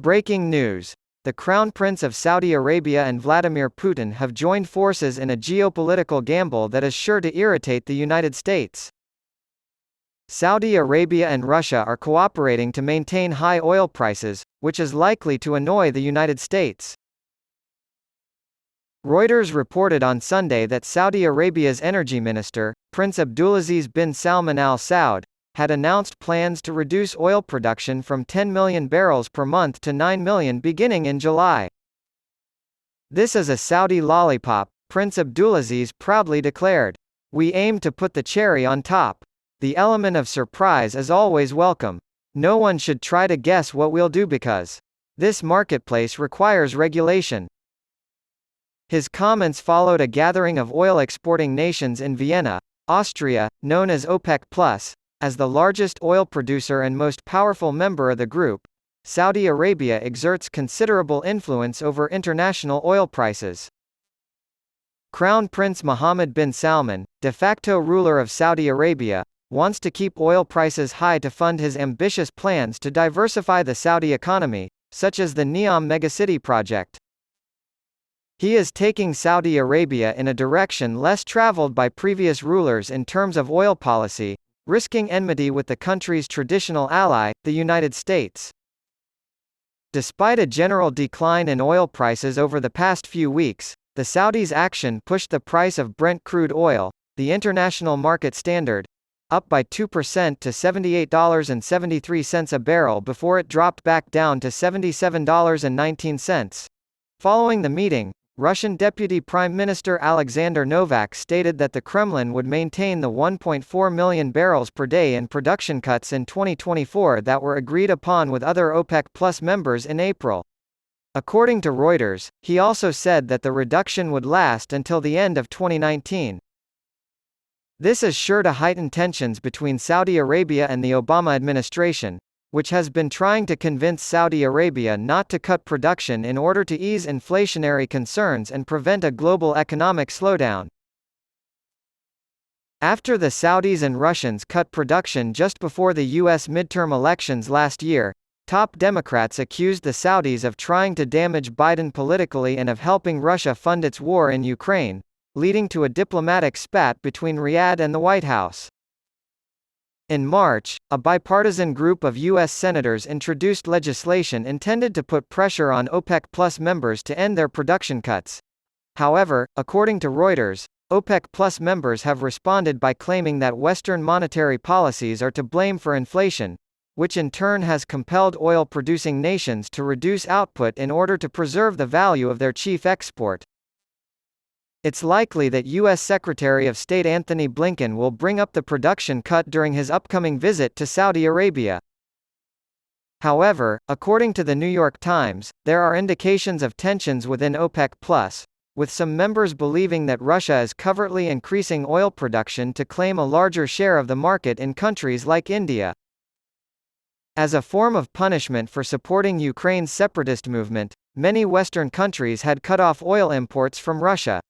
Breaking news. The Crown Prince of Saudi Arabia and Vladimir Putin have joined forces in a geopolitical gamble that is sure to irritate the United States. Saudi Arabia and Russia are cooperating to maintain high oil prices, which is likely to annoy the United States. Reuters reported on Sunday that Saudi Arabia's energy minister, Prince Abdulaziz bin Salman Al Saud, had announced plans to reduce oil production from 10 million barrels per month to 9 million beginning in July. "This is a Saudi lollipop," Prince Abdulaziz proudly declared. "We aim to put the cherry on top. The element of surprise is always welcome. No one should try to guess what we'll do because this marketplace requires regulation." His comments followed a gathering of oil-exporting nations in Vienna, Austria, known as OPEC+. As the largest oil producer and most powerful member of the group, Saudi Arabia exerts considerable influence over international oil prices. Crown Prince Mohammed bin Salman, de facto ruler of Saudi Arabia, wants to keep oil prices high to fund his ambitious plans to diversify the Saudi economy, such as the Neom megacity project. He is taking Saudi Arabia in a direction less traveled by previous rulers in terms of oil policy, risking enmity with the country's traditional ally, the United States. Despite a general decline in oil prices over the past few weeks, the Saudis' action pushed the price of Brent crude oil, the international market standard, up by 2% to $78.73 a barrel before it dropped back down to $77.19. Following the meeting, Russian Deputy Prime Minister Alexander Novak stated that the Kremlin would maintain the 1.4 million barrels per day in production cuts in 2024 that were agreed upon with other OPEC+ members in April. According to Reuters, he also said that the reduction would last until the end of 2019. This is sure to heighten tensions between Saudi Arabia and the Obama administration, which has been trying to convince Saudi Arabia not to cut production in order to ease inflationary concerns and prevent a global economic slowdown. After the Saudis and Russians cut production just before the U.S. midterm elections last year, top Democrats accused the Saudis of trying to damage Biden politically and of helping Russia fund its war in Ukraine, leading to a diplomatic spat between Riyadh and the White House. In March, a bipartisan group of U.S. senators introduced legislation intended to put pressure on OPEC+ members to end their production cuts. However, according to Reuters, OPEC+ members have responded by claiming that Western monetary policies are to blame for inflation, which in turn has compelled oil-producing nations to reduce output in order to preserve the value of their chief export. It's likely that U.S. Secretary of State Anthony Blinken will bring up the production cut during his upcoming visit to Saudi Arabia. However, according to the New York Times, there are indications of tensions within OPEC+, with some members believing that Russia is covertly increasing oil production to claim a larger share of the market in countries like India. As a form of punishment for supporting Ukraine's separatist movement, many Western countries had cut off oil imports from Russia.